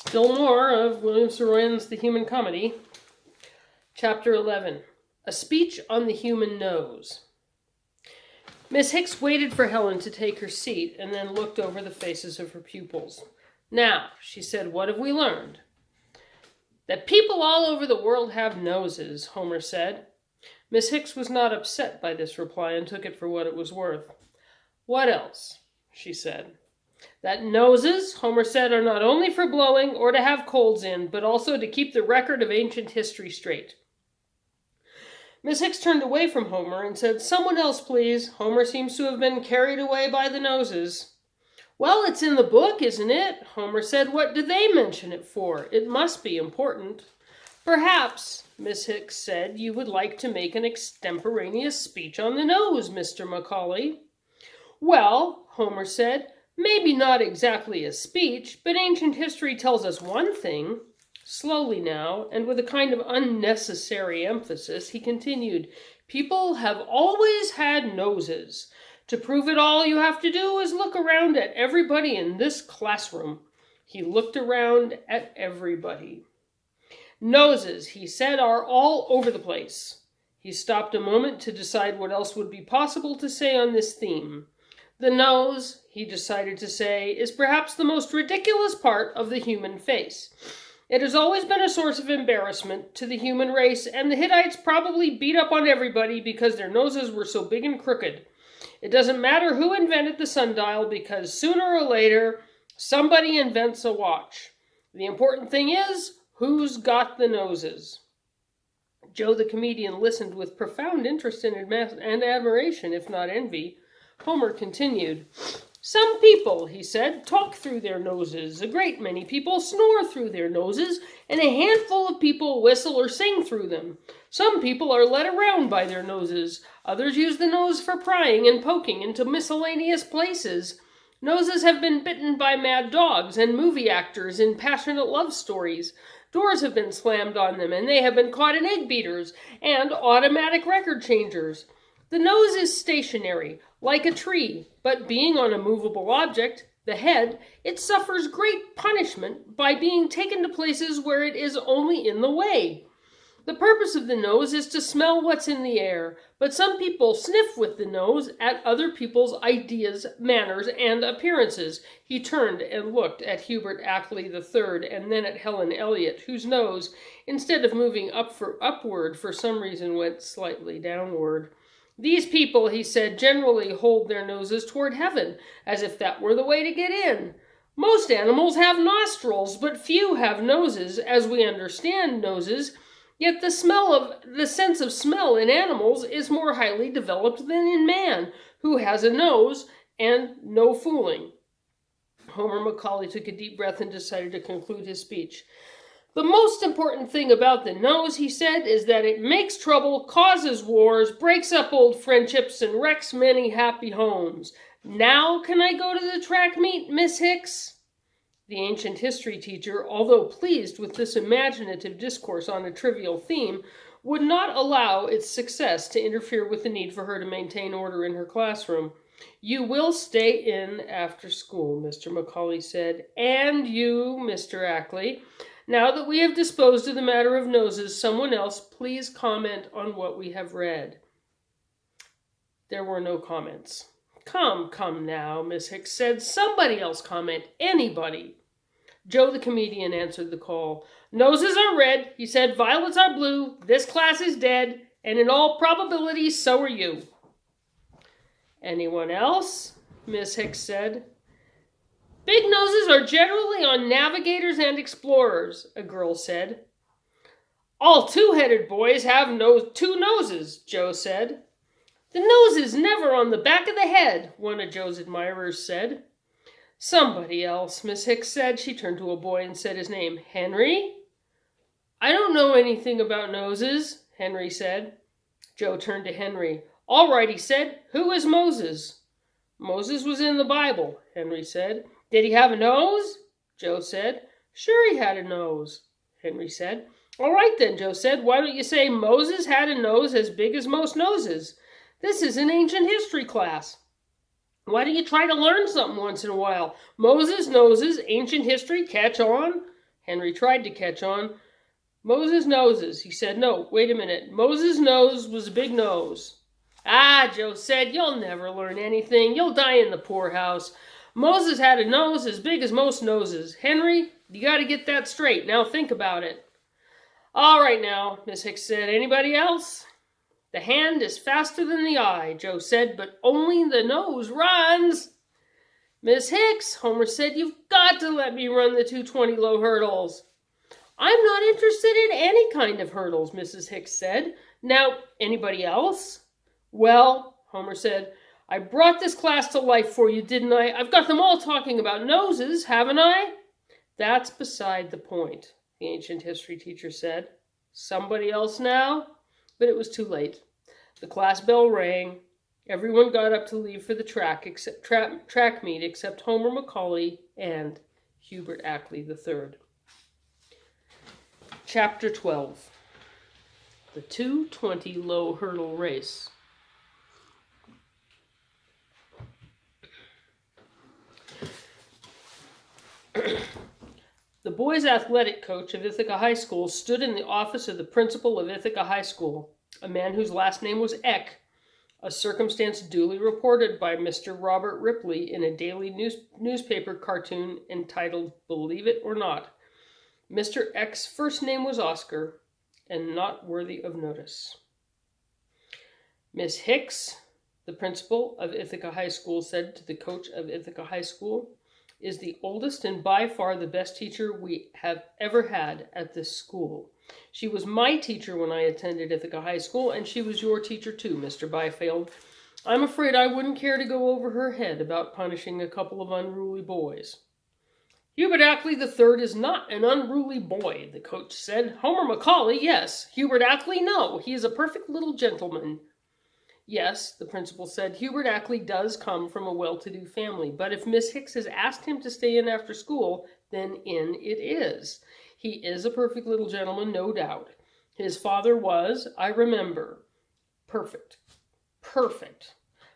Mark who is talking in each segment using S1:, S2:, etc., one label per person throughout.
S1: Still more of William Saroyan's The Human Comedy. Chapter 11. A Speech on the Human Nose. Miss Hicks waited for Helen to take her seat and then looked over the faces of her pupils. Now, she said, what have we learned? That people all over the world have noses, Homer said. Miss Hicks was not upset by this reply and took it for what it was worth. What else? She said. That noses, Homer said, are not only for blowing or to have colds in, but also to keep the record of ancient history straight. Miss Hicks turned away from Homer and said, Someone else, please. Homer seems to have been carried away by the noses. Well, it's in the book, isn't it? Homer said. What do they mention it for? It must be important. Perhaps, Miss Hicks said, you would like to make an extemporaneous speech on the nose, Mr. Macaulay. Well, Homer said, maybe not exactly a speech, but ancient history tells us one thing. Slowly now, and with a kind of unnecessary emphasis, he continued, people have always had noses. To prove it all you have to do is look around at everybody in this classroom. He looked around at everybody. Noses, he said, are all over the place. He stopped a moment to decide what else would be possible to say on this theme. The nose, he decided to say, is perhaps the most ridiculous part of the human face. It has always been a source of embarrassment to the human race, and the Hittites probably beat up on everybody because their noses were so big and crooked. It doesn't matter who invented the sundial, because sooner or later, somebody invents a watch. The important thing is, who's got the noses? Joe the comedian listened with profound interest and admiration, if not envy. Homer continued. Some people, he said, talk through their noses. A great many people snore through their noses, and a handful of people whistle or sing through them. Some people are led around by their noses. Others use the nose for prying and poking into miscellaneous places. Noses have been bitten by mad dogs and movie actors in passionate love stories. Doors have been slammed on them, and they have been caught in egg beaters and automatic record changers. The nose is stationary, like a tree, but being on a movable object, the head, it suffers great punishment by being taken to places where it is only in the way. The purpose of the nose is to smell what's in the air, but some people sniff with the nose at other people's ideas, manners, and appearances. He turned and looked at Hubert Ackley III and then at Helen Elliot, whose nose, instead of moving upward, for some reason went slightly downward. These people, he said, generally hold their noses toward heaven, as if that were the way to get in. Most animals have nostrils, but few have noses, as we understand noses. Yet the sense of smell in animals is more highly developed than in man, who has a nose and no fooling. Homer Macaulay took a deep breath and decided to conclude his speech. The most important thing about the nose, he said, is that it makes trouble, causes wars, breaks up old friendships, and wrecks many happy homes. Now can I go to the track meet, Miss Hicks? The ancient history teacher, although pleased with this imaginative discourse on a trivial theme, would not allow its success to interfere with the need for her to maintain order in her classroom. You will stay in after school, Mr. Macaulay said, and you, Mr. Ackley. Now that we have disposed of the matter of noses, someone else please comment on what we have read. There were no comments. Come now, Miss Hicks said. Somebody else comment. Anybody. Joe the comedian answered the call. Noses are red, he said. Violets are blue. This class is dead, and in all probability, so are you. Anyone else? Miss Hicks said. Big noses are generally on navigators and explorers, a girl said. All two-headed boys have two noses, Joe said. The nose is never on the back of the head, one of Joe's admirers said. Somebody else, Miss Hicks said. She turned to a boy and said his name. Henry? I don't know anything about noses, Henry said. Joe turned to Henry. All right, he said. Who is Moses? Moses was in the Bible, Henry said. Did he have a nose? Joe said. Sure he had a nose, Henry said. All right then, Joe said. Why don't you say Moses had a nose as big as most noses? This is an ancient history class. Why don't you try to learn something once in a while? Moses, noses, ancient history, catch on? Henry tried to catch on. Moses' noses. He said, no, wait a minute. Moses' nose was a big nose. Ah, Joe said, you'll never learn anything. You'll die in the poorhouse. Moses had a nose as big as most noses. Henry, you got to get that straight. Now think about it. All right now, Miss Hicks said. Anybody else? The hand is faster than the eye, Joe said, but only the nose runs. Miss Hicks, Homer said, you've got to let me run the 220 low hurdles. I'm not interested in any kind of hurdles, Mrs. Hicks said. Now, anybody else? Well, Homer said, I brought this class to life for you, didn't I? I've got them all talking about noses, haven't I? That's beside the point, the ancient history teacher said. Somebody else now? But it was too late. The class bell rang. Everyone got up to leave for the track meet except Homer Macaulay and Hubert Ackley III. Chapter 12. The 220 low hurdle race. The boys' athletic coach of Ithaca High School stood in the office of the principal of Ithaca High School, a man whose last name was Eck, a circumstance duly reported by Mr. Robert Ripley in a daily newspaper cartoon entitled Believe It or Not. Mr. Eck's first name was Oscar, and not worthy of notice. Miss Hicks, the principal of Ithaca High School, said to the coach of Ithaca High School, is the oldest and by far the best teacher we have ever had at this school. She was my teacher when I attended Ithaca High School, and she was your teacher too, Mr. Byfield. I'm afraid I wouldn't care to go over her head about punishing a couple of unruly boys. Hubert Ackley III is not an unruly boy, the coach said. Homer Macaulay, yes. Hubert Ackley, no. He is a perfect little gentleman. Yes, the principal said, Hubert Ackley does come from a well-to-do family, but if Miss Hicks has asked him to stay in after school, then in it is. He is a perfect little gentleman, no doubt. His father was, I remember, perfect.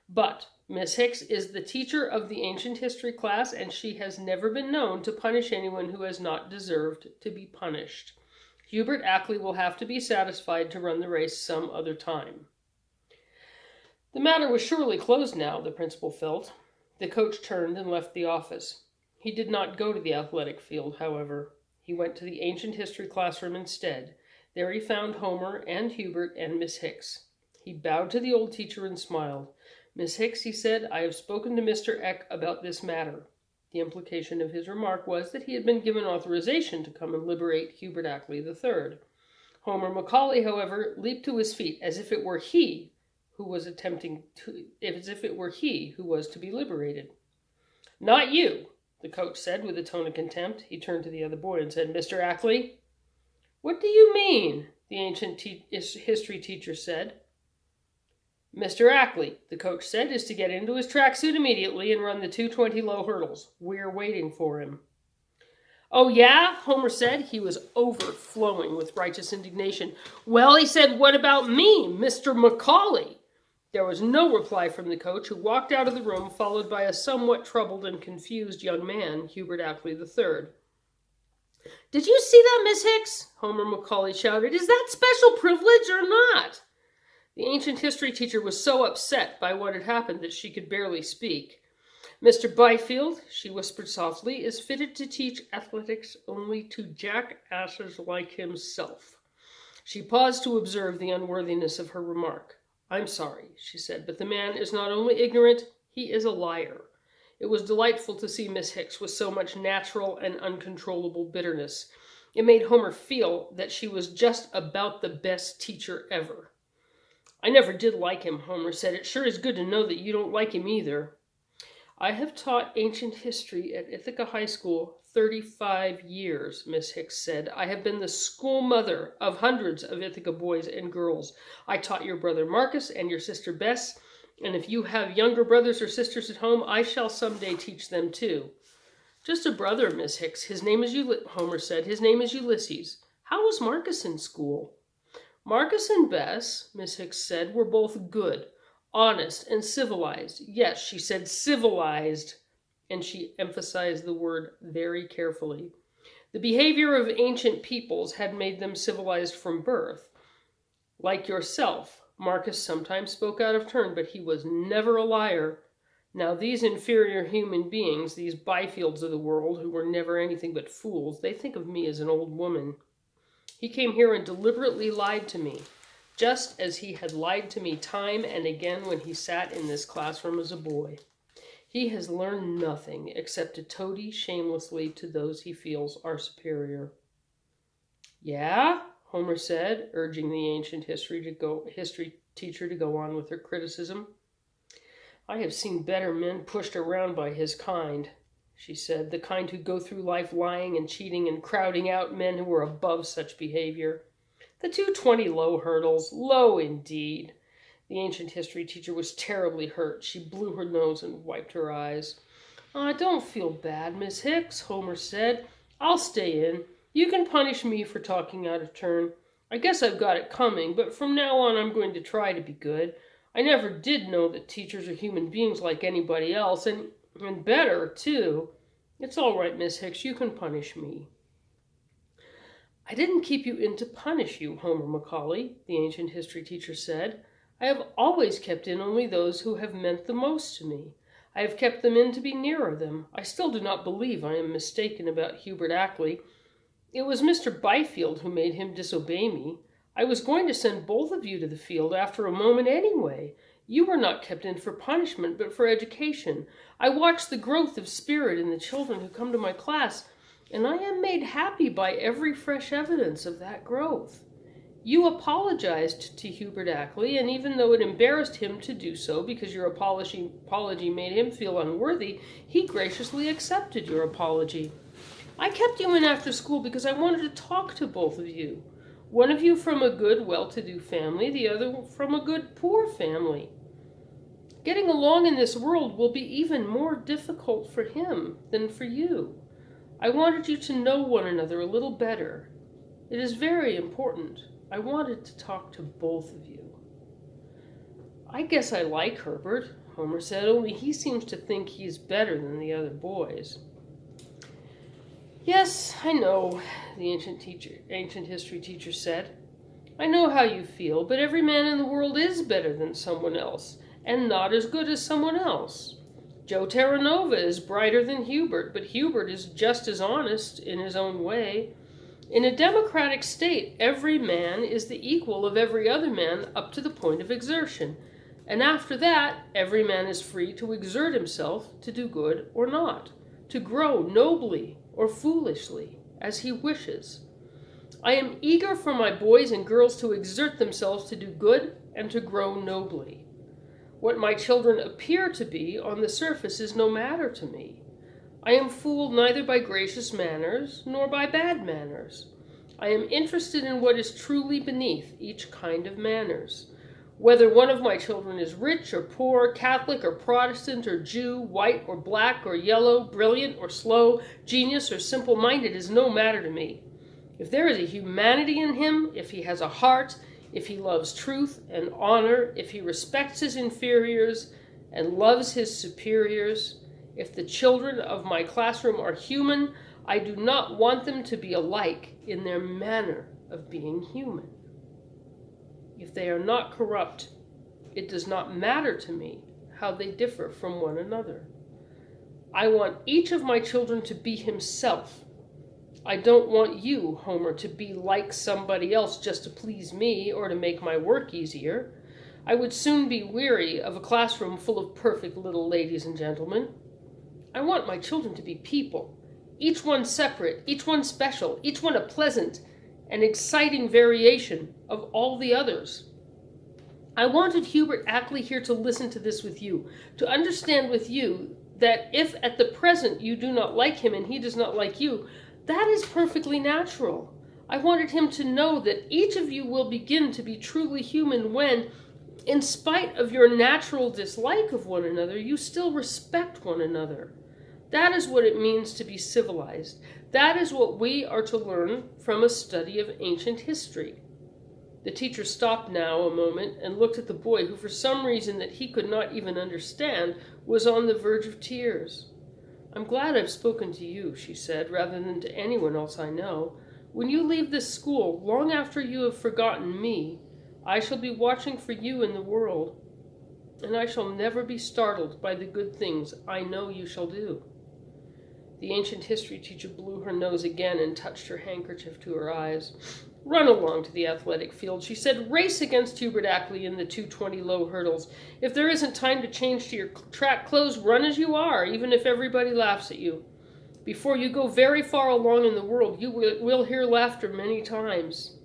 S1: But Miss Hicks is the teacher of the ancient history class, and she has never been known to punish anyone who has not deserved to be punished. Hubert Ackley will have to be satisfied to run the race some other time. The matter was surely closed now, the principal felt. The coach turned and left the office. He did not go to the athletic field, however. He went to the ancient history classroom instead. There he found Homer and Hubert and Miss Hicks. He bowed to the old teacher and smiled. Miss Hicks, he said, I have spoken to Mr. Eck about this matter. The implication of his remark was that he had been given authorization to come and liberate Hubert Ackley III. Homer Macaulay, however, leaped to his feet as if it were he who was to be liberated. Not you, the coach said with a tone of contempt. He turned to the other boy and said, Mr. Ackley? What do you mean? The ancient history teacher said. Mr. Ackley, the coach said, is to get into his tracksuit immediately and run the 220 low hurdles. We're waiting for him. Oh, yeah? Homer said. He was overflowing with righteous indignation. Well, he said, what about me, Mr. Macaulay? There was no reply from the coach, who walked out of the room, followed by a somewhat troubled and confused young man, Hubert Ackley III. Did you see that, Miss Hicks? Homer Macaulay shouted. Is that special privilege or not? The ancient history teacher was so upset by what had happened that she could barely speak. Mr. Byfield, she whispered softly, is fitted to teach athletics only to jackasses like himself. She paused to observe the unworthiness of her remark. I'm sorry, she said, but the man is not only ignorant, he is a liar. It was delightful to see Miss Hicks with so much natural and uncontrollable bitterness. It made Homer feel that she was just about the best teacher ever. I never did like him, Homer said. It sure is good to know that you don't like him either. I have taught ancient history at Ithaca High School 35 years, Miss Hicks said. I have been the school mother of hundreds of Ithaca boys and girls. I taught your brother Marcus and your sister Bess, and if you have younger brothers or sisters at home, I shall someday teach them too. Just a brother, Miss Hicks. His name is Homer said. His name is Ulysses. How was Marcus in school? Marcus and Bess, Miss Hicks said, were both good, honest, and civilized. Yes, she said civilized, and she emphasized the word very carefully. The behavior of ancient peoples had made them civilized from birth. Like yourself, Marcus sometimes spoke out of turn, but he was never a liar. Now these inferior human beings, these Byfields of the world, who were never anything but fools, they think of me as an old woman. He came here and deliberately lied to me, just as he had lied to me time and again when he sat in this classroom as a boy. He has learned nothing except to toady shamelessly to those he feels are superior. Yeah? Homer said, urging the ancient history teacher to go on with her criticism. I have seen better men pushed around by his kind, she said, the kind who go through life lying and cheating and crowding out men who are above such behavior. The 220 low hurdles, low indeed. The ancient history teacher was terribly hurt. She blew her nose and wiped her eyes. Don't feel bad, Miss Hicks, Homer said. I'll stay in. You can punish me for talking out of turn. I guess I've got it coming, but from now on I'm going to try to be good. I never did know that teachers are human beings like anybody else, and better, too. It's all right, Miss Hicks, you can punish me. I didn't keep you in to punish you, Homer Macaulay, the ancient history teacher said. I have always kept in only those who have meant the most to me. I have kept them in to be nearer them. I still do not believe I am mistaken about Hubert Ackley. It was Mr. Byfield who made him disobey me. I was going to send both of you to the field after a moment anyway. You were not kept in for punishment, but for education. I watch the growth of spirit in the children who come to my class, and I am made happy by every fresh evidence of that growth. You apologized to Hubert Ackley, and even though it embarrassed him to do so because your apology made him feel unworthy, he graciously accepted your apology. I kept you in after school because I wanted to talk to both of you. One of you from a good, well-to-do family, the other from a good, poor family. Getting along in this world will be even more difficult for him than for you. I wanted you to know one another a little better. It is very important. I wanted to talk to both of you. I guess I like Herbert, Homer said, only he seems to think he is better than the other boys. Yes, I know, the ancient history teacher said. I know how you feel, but every man in the world is better than someone else, and not as good as someone else. Joe Terranova is brighter than Hubert, but Hubert is just as honest in his own way. In a democratic state, every man is the equal of every other man up to the point of exertion, and after that, every man is free to exert himself to do good or not, to grow nobly or foolishly, as he wishes. I am eager for my boys and girls to exert themselves to do good and to grow nobly. What my children appear to be on the surface is no matter to me. I am fooled neither by gracious manners nor by bad manners. I am interested in what is truly beneath each kind of manners. Whether one of my children is rich or poor, Catholic or Protestant or Jew, white or black or yellow, brilliant or slow, genius or simple-minded is no matter to me. If there is a humanity in him, if he has a heart, if he loves truth and honor, if he respects his inferiors and loves his superiors, if the children of my classroom are human, I do not want them to be alike in their manner of being human. If they are not corrupt, it does not matter to me how they differ from one another. I want each of my children to be himself. I don't want you, Homer, to be like somebody else just to please me or to make my work easier. I would soon be weary of a classroom full of perfect little ladies and gentlemen. I want my children to be people, each one separate, each one special, each one a pleasant and exciting variation of all the others. I wanted Hubert Ackley here to listen to this with you, to understand with you that if at the present you do not like him and he does not like you, that is perfectly natural. I wanted him to know that each of you will begin to be truly human when, in spite of your natural dislike of one another, you still respect one another. That is what it means to be civilized. That is what we are to learn from a study of ancient history. The teacher stopped now a moment and looked at the boy who, for some reason that he could not even understand, was on the verge of tears. I'm glad I've spoken to you, she said, rather than to anyone else I know. When you leave this school, long after you have forgotten me, I shall be watching for you in the world, and I shall never be startled by the good things I know you shall do. The ancient history teacher blew her nose again and touched her handkerchief to her eyes. Run along to the athletic field, she said. Race against Hubert Ackley in the 220 low hurdles. If there isn't time to change to your track clothes, run as you are, even if everybody laughs at you. Before you go very far along in the world, you will hear laughter many times.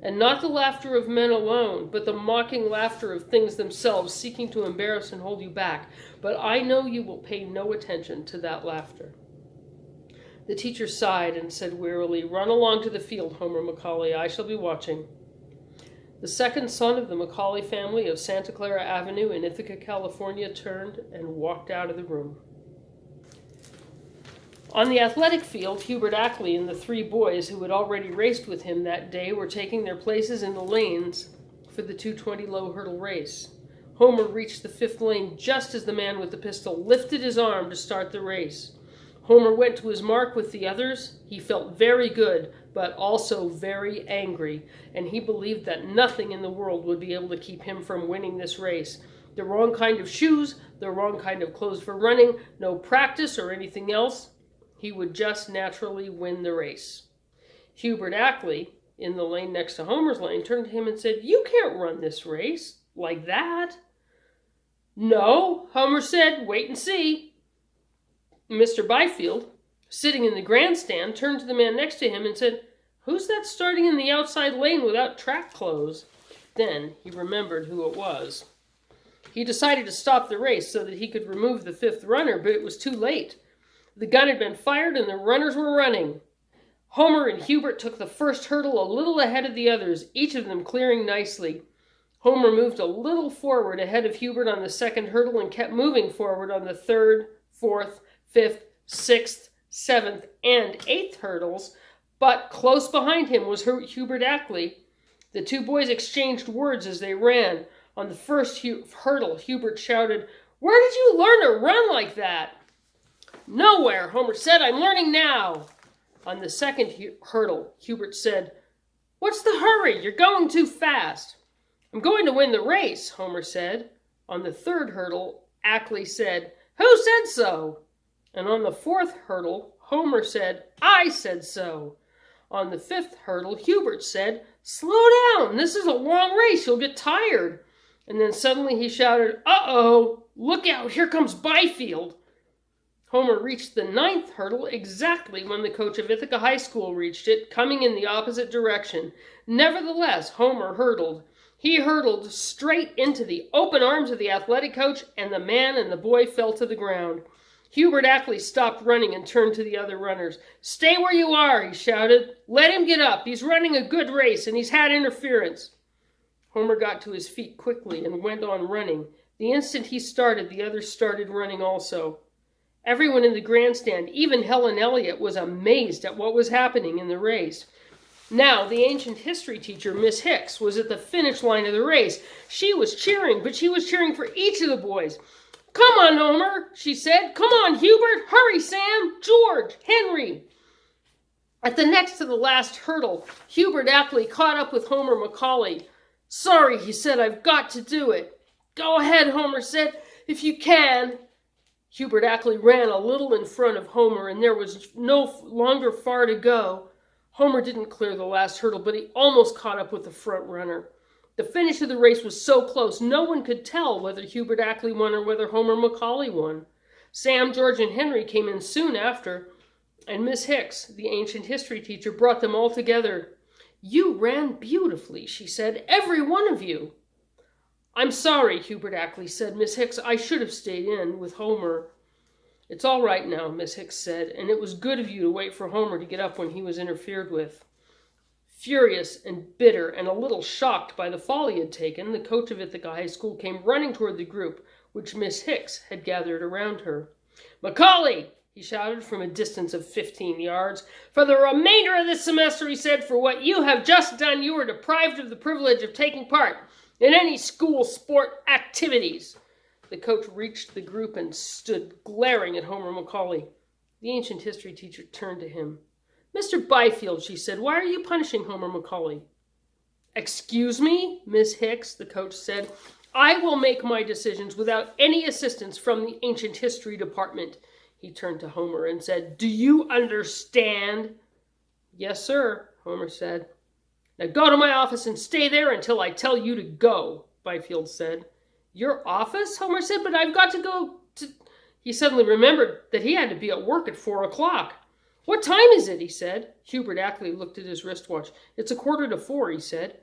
S1: And not the laughter of men alone, but the mocking laughter of things themselves, seeking to embarrass and hold you back. But I know you will pay no attention to that laughter. The teacher sighed and said wearily, Run along to the field, Homer Macaulay. I shall be watching. The second son of the Macaulay family of Santa Clara Avenue in Ithaca, California, turned and walked out of the room. On the athletic field, Hubert Ackley and the three boys who had already raced with him that day were taking their places in the lanes for the 220 low hurdle race. Homer reached the fifth lane just as the man with the pistol lifted his arm to start the race. Homer went to his mark with the others. He felt very good, but also very angry, and he believed that nothing in the world would be able to keep him from winning this race. The wrong kind of shoes, the wrong kind of clothes for running, no practice or anything else. He would just naturally win the race. Hubert Ackley, in the lane next to Homer's lane, turned to him and said, You can't run this race like that. No, Homer said, wait and see. Mr. Byfield, sitting in the grandstand, turned to the man next to him and said, Who's that starting in the outside lane without track clothes? Then he remembered who it was. He decided to stop the race so that he could remove the fifth runner, but it was too late. The gun had been fired and the runners were running. Homer and Hubert took the first hurdle a little ahead of the others, each of them clearing nicely. Homer moved a little forward ahead of Hubert on the second hurdle and kept moving forward on the third, fourth, fifth, sixth, seventh, and eighth hurdles, but close behind him was Hubert Ackley. The two boys exchanged words as they ran. On the first hurdle, Hubert shouted, Where did you learn to run like that? Nowhere, Homer said. I'm learning now. On the second hurdle, Hubert said, What's the hurry? You're going too fast. I'm going to win the race, Homer said. On the third hurdle, Ackley said, Who said so? And on the fourth hurdle, Homer said, I said so. On the fifth hurdle, Hubert said, Slow down. This is a long race. You'll get tired. And then suddenly he shouted, Uh-oh, look out. Here comes Byfield. Homer reached the ninth hurdle exactly when the coach of Ithaca High School reached it, coming in the opposite direction. Nevertheless, Homer hurdled. He hurdled straight into the open arms of the athletic coach, and the man and the boy fell to the ground. Hubert Ackley stopped running and turned to the other runners. Stay where you are, he shouted. Let him get up. He's running a good race, and he's had interference. Homer got to his feet quickly and went on running. The instant he started, the others started running also. Everyone in the grandstand, even Helen Elliott, was amazed at what was happening in the race. Now, the ancient history teacher, Miss Hicks, was at the finish line of the race. She was cheering, but she was cheering for each of the boys. Come on, Homer, she said. Come on, Hubert. Hurry, Sam, George, Henry. At the next to the last hurdle, Hubert Ackley caught up with Homer Macaulay. Sorry, he said, I've got to do it. Go ahead, Homer said, if you can. Hubert Ackley ran a little in front of Homer, and there was no longer far to go. Homer didn't clear the last hurdle, but he almost caught up with the front runner. The finish of the race was so close, no one could tell whether Hubert Ackley won or whether Homer Macaulay won. Sam, George, and Henry came in soon after, and Miss Hicks, the ancient history teacher, brought them all together. You ran beautifully, she said, every one of you. I'm sorry, Hubert Ackley said. Miss Hicks, I should have stayed in with Homer. It's all right now, Miss Hicks said, and it was good of you to wait for Homer to get up when he was interfered with. Furious and bitter and a little shocked by the fall he had taken, the coach of Ithaca High School came running toward the group, which Miss Hicks had gathered around her. Macaulay, he shouted from a distance of 15 yards. For the remainder of this semester, he said, for what you have just done, you are deprived of the privilege of taking part in any school sport activities. The coach reached the group and stood glaring at Homer Macaulay. The ancient history teacher turned to him. "Mr. Byfield," she said, "why are you punishing Homer Macaulay?" "Excuse me, Miss Hicks," the coach said. "I will make my decisions without any assistance from the ancient history department." He turned to Homer and said, "Do you understand?" "Yes, sir," Homer said. "Now go to my office and stay there until I tell you to go," Byfield said. "Your office?" Homer said. "But I've got to go to..." He suddenly remembered that he had to be at work at 4:00. "What time is it?" he said. Hubert Ackley looked at his wristwatch. "It's 4:45, he said.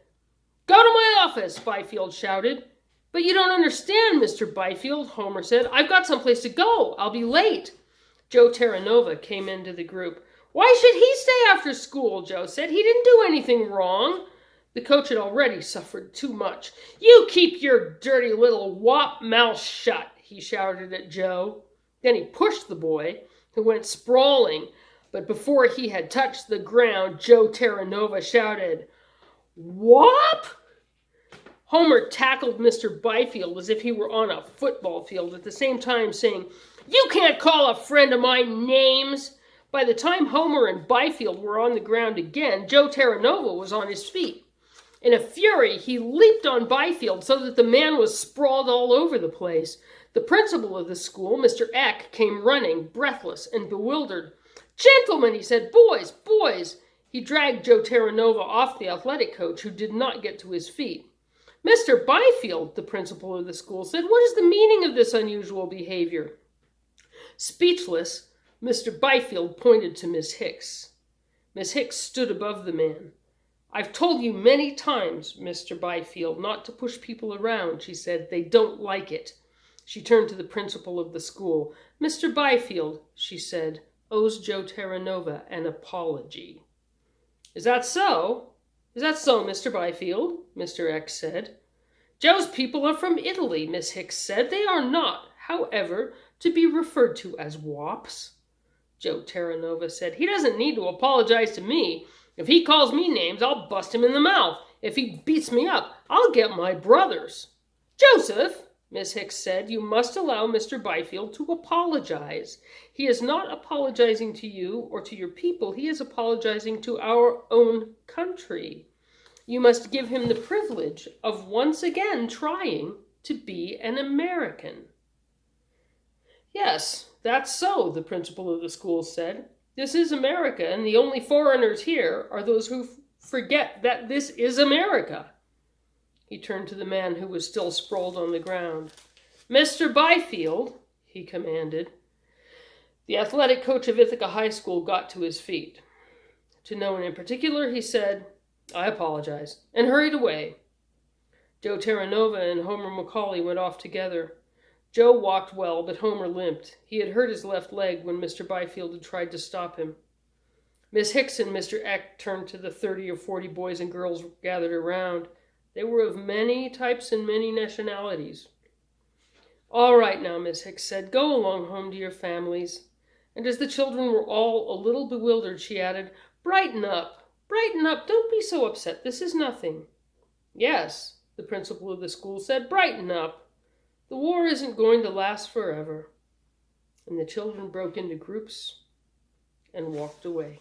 S1: "Go to my office," Byfield shouted. "But you don't understand, Mr. Byfield," Homer said. "I've got someplace to go. I'll be late." Joe Terranova came into the group. "Why should he stay after school?" Joe said. "He didn't do anything wrong." The coach had already suffered too much. "You keep your dirty little wop mouth shut," he shouted at Joe. Then he pushed the boy, who went sprawling. But before he had touched the ground, Joe Terranova shouted, "Wop!" Homer tackled Mr. Byfield as if he were on a football field, at the same time saying, "You can't call a friend of mine names." By the time Homer and Byfield were on the ground again, Joe Terranova was on his feet. In a fury, he leaped on Byfield so that the man was sprawled all over the place. The principal of the school, Mr. Eck, came running, breathless and bewildered. "Gentlemen," he said, "boys, boys." He dragged Joe Terranova off the athletic coach, who did not get to his feet. "Mr. Byfield," the principal of the school said, "what is the meaning of this unusual behavior?" Speechless, Mr. Byfield pointed to Miss Hicks. Miss Hicks stood above the man. "I've told you many times, Mr. Byfield, not to push people around," she said. "They don't like it." She turned to the principal of the school. "Mr. Byfield," she said, "owes Joe Terranova an apology." "Is that so? Is that so, Mr. Byfield?" Mr. X said. "Joe's people are from Italy," Miss Hicks said. "They are not, however, to be referred to as wops." Joe Terranova said, "He doesn't need to apologize to me. If he calls me names, I'll bust him in the mouth. If he beats me up, I'll get my brothers." "Joseph," Miss Hicks said, "you must allow Mr. Byfield to apologize. He is not apologizing to you or to your people. He is apologizing to our own country. You must give him the privilege of once again trying to be an American." "Yes, that's so," the principal of the school said. "This is America, and the only foreigners here are those who forget that this is America." He turned to the man who was still sprawled on the ground. "Mr. Byfield," he commanded. The athletic coach of Ithaca High School got to his feet. To no one in particular, he said, "I apologize," and hurried away. Joe Terranova and Homer Macaulay went off together. Joe walked well, but Homer limped. He had hurt his left leg when Mr. Byfield had tried to stop him. Miss Hicks and Mr. Eck turned to the 30 or 40 boys and girls gathered around. They were of many types and many nationalities. "All right now," Miss Hicks said, "go along home to your families." And as the children were all a little bewildered, she added, brighten up, don't be so upset, this is nothing." "Yes," the principal of the school said, "brighten up. The war isn't going to last forever." And the children broke into groups and walked away.